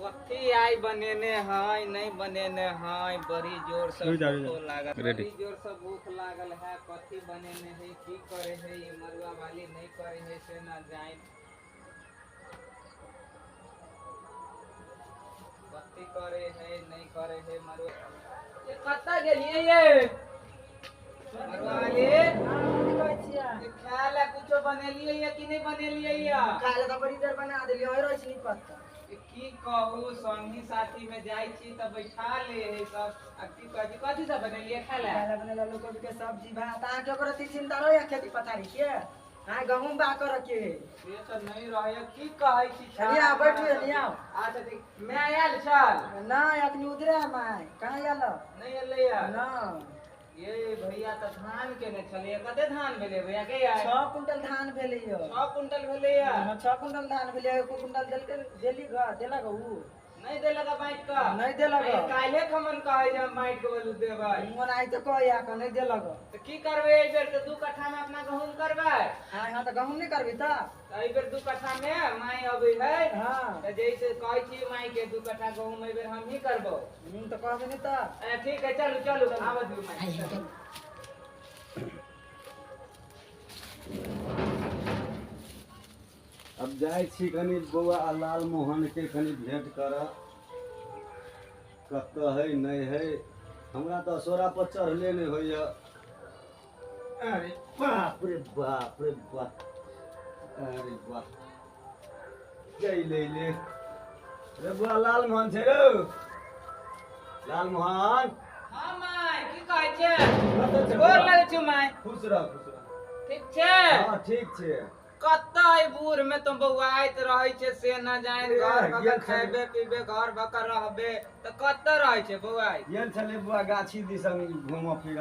वक्ती आई बनेने हैं नहीं बनेने हैं बड़ी जोर से भूख लागल बड़ी जोर से भूख लागल है कथी बनेने है की करे है ये मरुआ वाली नहीं करे है से ना जाए वक्ती करे है नहीं करे है मरुआ ये कत्ता गेलिए ये मरुआ वाली खाए ला कुछो बनेलिए या कि नहीं बनेलिए या खाए ला त बड़ी देर बना देलिए और रोशनी पत्ता की कहू संगी साथी में जाई छी त बैठा ले है सब की कथी कथी सब बनेलिए खाला खाए ला बनेला लोग के सब्जी भात आ के ओकरा चिंता रहो या खेती पथारी के हां गहूम बा कर के ये तो नहीं रहे की कहै छी लिया बैठो लिया अच्छा ठीक मैं आयल चल ना अखनी उधरे माय कहां आयल नहीं एले या ना ये भैया त धान के ने छले कते धान भेले भैया के यार 6 कुंटल धान भेले यो 6 कुंटल भेले या 6 कुंटल धान भेले 1 कुंटल देली देला गहू नहीं देला का बाइट का नहीं देला ये काले खमन कहै जे हम बाइट के बोलू देबै मन आई त कह या क नहीं देला ग त की करबे ए बेर त 2 कट्ठा में अपना गहूम करबै हां हां त गहूम नहीं करबी त ए बेर 2 कट्ठा में माई अबै है हां त जैसे कहै छी माई के 2 कट्ठा गहूम ए बेर हम ही करबो त कहबे नहीं त ठीक है चलू चलू आवा दियो माई अब जाए छी कनी बौआ लाल मोहन के कनी भेंट कर कत है नहीं है हमरा तो सोरा पर चढ़ले नहीं होइया अरे बाप रे बाप रे बाप अरे बाप जय ले रे बुआ लाल मोहन छे रो लाल मोहन हां माई की कहै छै गोर लागै छै माई खुश रह ठीक छै हां ठीक छै कतई बूढ़ में तुम बउआइत रहै छै से न जाए घर बकर खाबे पीबे घर बकर रहबे त कत रहै छै बउआइत येन छले बुआ गाछी दिसन घूम फिर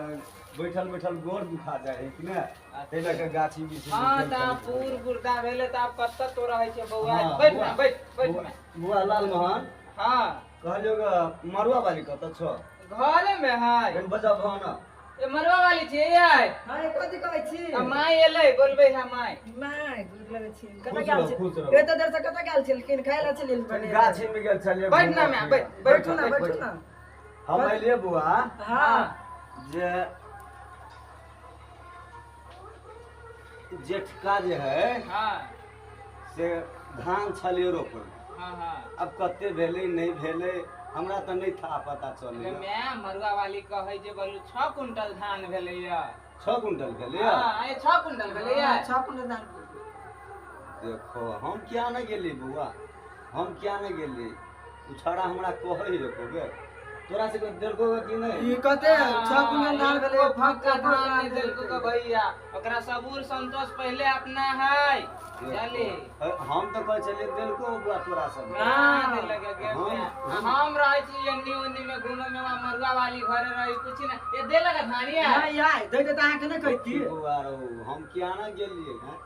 बैठल बैठल गोर दुखा जाए है कि ना तेला के गाछी दिस हां त बूढ़ बुढ़ा भेले त अब कत तो रहै छै बउआइत बैठ ना बैठ बुआ लाल मोहन हां कहलियो ग मरुआ वाली कत छ घरे में है कन बजा भाना ए मरुआ वाली छै याय हां कथि कहै छी माई एलै बोलबै है माई माय गुड लगे छी कत खुश गेल रहो, छी खुश रहो। ए त देर से कत गेल छी लेकिन खाय ला चलिल बने गाछी में गेल छलिए बैठ ना मैं बैठू ना हम अइलिए बुआ हां जे जेठका जे है हां से धान छलिए रोपल हां हां अब कते भेले नहीं भेले हमरा त नहीं था पता चले मैं मरुआ वाली कहै जे बोलू 6 कुंटल धान भेलै या 6 कुंटल भेले हां ए 6 कुंटल भेलै या 6 कुंटल धान देखो हम क्या न गेली बुआ हम क्या न गेली उछाड़ा हमरा कहै रखोगे तोरा से देखो कि नहीं ई कते 6 कुंटल धान भेले फक्का धान नहीं देलको का भैया ओकरा सबूर संतोष पहले अपना है चली हम तो कह चले देलको बुआ तोरा सब ना दे लगे गे हम रहै छी एन्नी ओन्नी में घूमे में मरुआ वाली घरे रही कुछ ना ये दे लगा धानिया नहीं यार दे दे त के नहीं कहती बुआ रो हम क्या न गेलिए हैं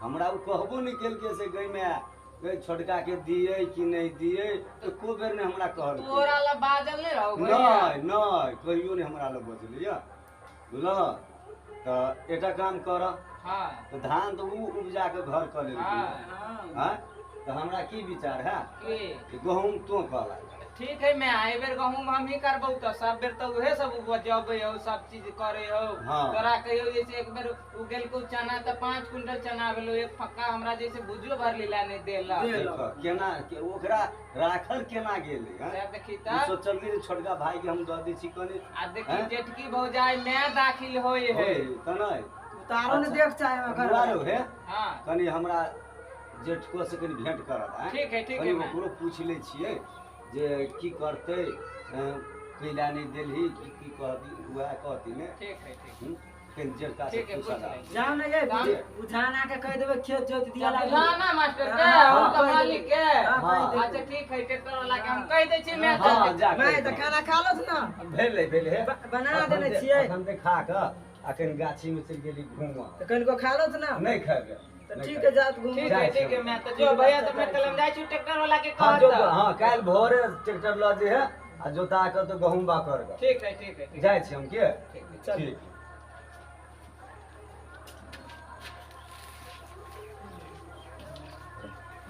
हमरा उ कहबो नहीं केल के से गई में गई छोटका के दिए कि नहीं दिए तो को बेर ने हमरा कहल तोरा ला बाजल नहीं रहो नहीं नहीं कहियो नहीं हमरा ला बजलिया बुझल तो एटा काम कर हां तो धान तो उ उपजा के घर कर ले हां हां तो हमरा की विचार है की गहूम तो कहला ठीक है मैं आए बेर गहूम हम ही करबौ त सब बेर त उहे सब उपजबै हो सब चीज करे हो हाँ। तोरा कहियो जैसे एक बेर उगेल को चना त 5 कुंटल चना भेलो एक फक्का हमरा जैसे भुजियो भर लीला नहीं देला देखो केना के ओकरा राखल केना गेलै हैं से देखी त सोचल कि छोटका भाई के हम द दै छी कनी आ देखी जेठकी भौजाई में दाखिल होय है तनै तारो ने देख चाहे घर बुआरो है हां कनी हमरा जेठको से कनी भेंट करत है ठीक है कनी मैं ओकरो पूछ ले छियै जे की करते कैला नहीं देलही की कहती हुआ कहती ने ठीक है कनी जेठका से ठीक है पूछा पूछ ले जाओ ना ये बुझाना के कह देबे खेत जोत दिया ला लाना मास्टर के हाँ, उनका कह मालिक के हाँ, अच्छा ठीक है ट्रैक्टर वाला के हम कह दै छी मैं हाँ जा मैं त खाना खा लो ना भेले है बना देने छियै हम देखा के अखन गाछी में चल गेली घूमवा त कनको खा लो ना नहीं खाबे त ठीक है जात घूम ठीक है मैं तो जो भैया तो मैं कलम जाई छी ट्रैक्टर वाला के हाँ कह जो दो हाँ काल भोरे ट्रैक्टर ल जे है आ जोता के तो गहूम बा कर के ठीक है ठीक है जाय छी हम के चल ठीक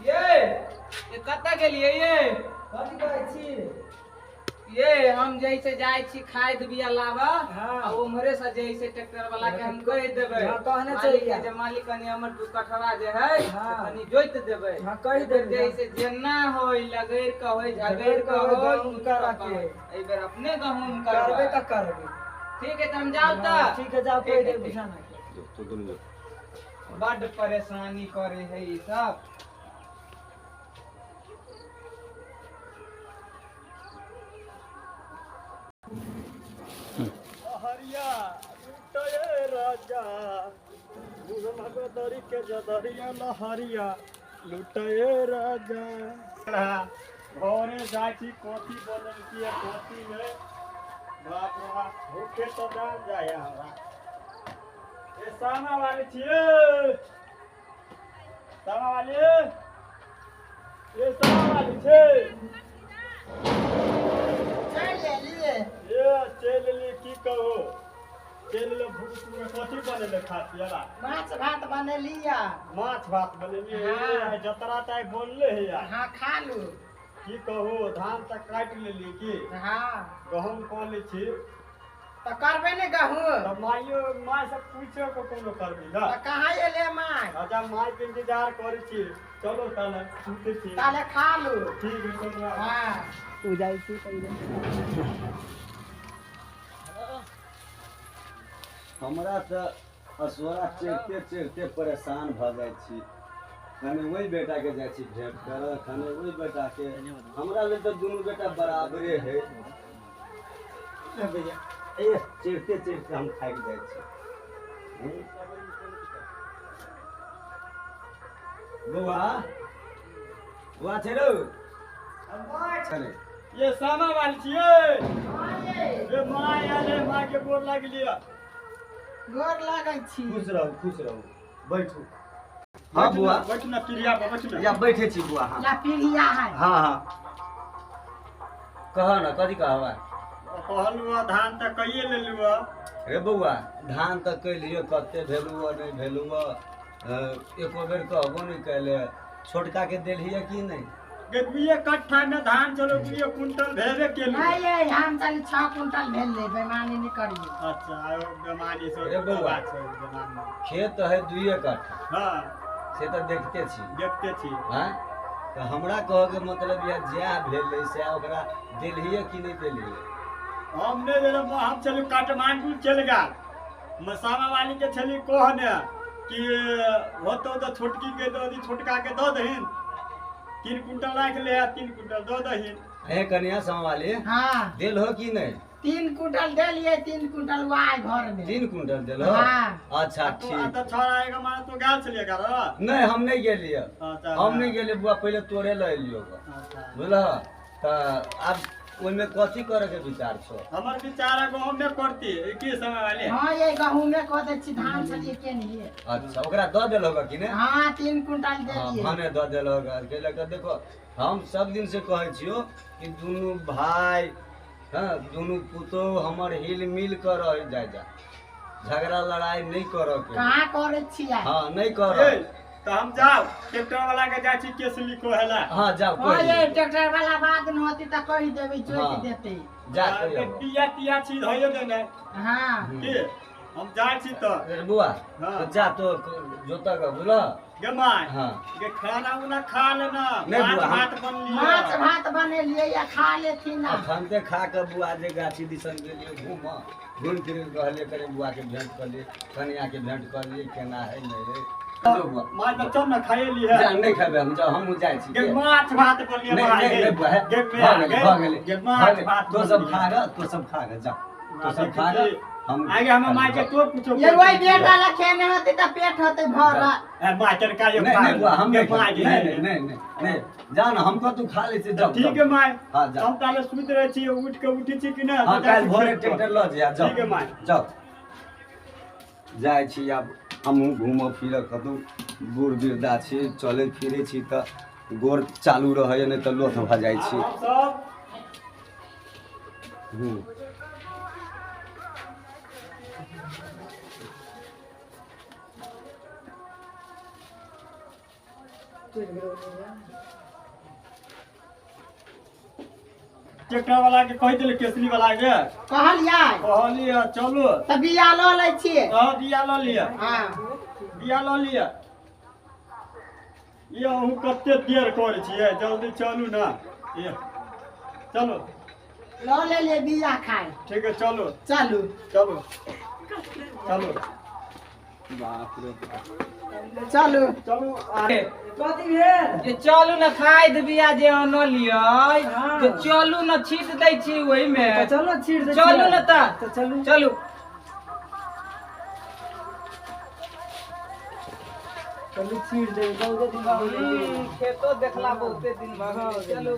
ये कत्ता के लिए ये कथी कहै छी? ये हम जैसे जाय छी खाद बिया लावा हाँ। आ उम्हरे से जैसे ट्रैक्टर वाला के हम कह देबै हाँ, कहने मालिक चाहिए। के जे मालिक कनी हमर दू कठवा जे है हाँ। कनी जोइत देबै हाँ, कह देबै। जैसे जेना होय लगैर के होय झगैर के होय, होय गहूम करा के। एहि बेर अपने गहूम करबे करबै त करबे। ठीक है त हम जाउ हाँ, त ठीक है जाओ ठीक कोई है, दे ठीक। बिछाना के। बड़ परेशानी करे है ई सब। हरिया लुटए राजा भगदरी के जदरिया लहरिया लुटए राजा घरे जाती कॉफी बनल की कॉफी में बाप रे बाप भूखे तो जान जाए हमरा ए सामा वाली छिए सामा वाली ये सामा वाली छे चल लिए। ये चल ले की कहो चल ले भूख में कथी बनेले खातियाला माछ भात बने लिया। माछ भात बनेली हाँ। जतरा ताई बोलले है यार हाँ खा लू। की कहो धान तक काट लेली की हाँ गहूम कऽ ले छी तो करबे ने गहूँ। त माइयो माय से पूछो को कोनो करबी ना तो कहाँ एले माय? राजा माय के इंतजार करे छी चलो ताले सुते छी ताले खा लू। ठीक है चलो हाँ तू जाई छी पहिले। हमरा त असोरा चढ़ते चढ़ते परेशान भ जाइ छी कने वही बेटा के जाइ छी भेंट कर कने वही बेटा के हमरा ले त दुनू बेटा बराबरे है भैया ए चढ़ते चढ़ते हम थाक जाइ छी बउआ बउआ छै रो चले ये सामा वाली छिए ये माय आले माय के गोर लाग लिया गोर लागै छी। खुश रहो बैठो हाँ बुआ बैठो ना पिरिया पर बैठो ना या बैठे छी बुआ हाँ या पीढ़िया है। हाँ हाँ कह ना कथी कहवा कहलुआ धान त कइए लेलुआ रे बउआ धान त कइलियो कते भेलुआ नहीं भेलुआ एको बेर कहबो नहीं कैले छोटका के देलिए कि नहीं गेदुए कट्ठा में धान चलो 2 कुंटल भेबे केलु नहीं ये हम चल 6 कुंटल भेल ले बेमानी नहीं करिए। अच्छा बेमानी से रे बउआ खेत है 2 कट्ठा हां से तो देखते छी हां तो हमरा कह के मतलब या ज्या भेल से ओकरा देलिए कि नहीं देलिए हमने जे हम चल काठमांडू चल गेल मसामा वाली के छली कहने कि होतो तो छोटकी के दो दी छोटका के दो दहिन 3 कुंटल राख ले 3 कुंटल दो दहिन ए कन्या सामा वाली हाँ देल हो कि नहीं 3 कुंटल दे लिए 3 कुंटल वाय घर में 3 कुंटल देल हो हाँ। अच्छा ठीक तो छोरा आएगा माने तो गाल चलिए कर नहीं हम नहीं गेलिए हम नहीं गेलिए बुआ पहले तोरे ले लियो अच्छा बुझल त अब ओमे कथी करे के विचार छो हमर विचार गांव में करती की समय वाले हाँ ये गहूं में कह दे छी धान छलिए के नहीं। अच्छा ओकरा द देल होगा कि ने हाँ 3 कुंटल दे हां दिए। माने द देल होगा के लगे देखो हम सब दिन से कहै छियो कि दुनु भाई हां दुनु पुतो हमर हिल मिल कर रह जाय जा झगड़ा लड़ाई नहीं करो के कहां करे छिया? हां नहीं करो तो हम जाओ ट्रैक्टर वाला के जाय छी केस लिखो हैला हां जाओ हां ये ट्रैक्टर वाला बात न होती त कहि देबै जोइत देते जा टिया टिया चीज होय देने हां की हम जाय छी तो बुआ तो जा तो जोता का बुला गे माय हां के खाना उना खा लेना माछ भात बन लिया माछ भात बने लिए या खा लेथी ना खनते खा के बुआ जे गाछी दिसन गेलिए घूम फिर कहले करे बुआ के भेंट कर लिए कन्या के भेंट कर लिए केना है नहीं रे माछ त चल न खाए लिए जा नहीं खाबे हम जाय छी गे माछ भात बन लिया माय गे भ गेले माछ भात तो सब खा ग तो सब खा ग जा तो सब खा ग हम आगे हम माय के तो पूछो ये वही बेटा ला खेने होती त पेट होते भर ए मास्टर का ये नहीं हम नहीं जान हमको तू खा ले से जाओ ठीक है माय हां जा हम ताले सुत रहे छी उठ के उठी छी कि ना हां काल भोरे ट्रैक्टर ल जा जाओ ठीक है माय जाओ जाय छी अब हमहू घूम फिर कतौ बूढ़ वृद्धा छी चले फिरे छी त गोर चालू रहे नहीं त लोथ भ जाय छी सब ट्रैक्टर वाला के कह दिले केसरी वाला के कहलियै कहलिए चलू त बिया ल लै छियै हां बिया ल लिया हां बिया ल लिया ये अहू कते देर करे छियै जल्दी चलू ना ये चलो ल ले बिया खाए ठीक है चलो चलू चलो चलो बाप रे चलू चलो कथी भेल जे चलू न खाइ दे बिया जे न लियै हाँ। जे चलू न छीट दै छी ओहि में तो चलो छीट दे चलू न त तो चलू चलू चलू छीट दे बहुत दिन बाद खेतो देखला बहुते दिन भऽ गेल चलू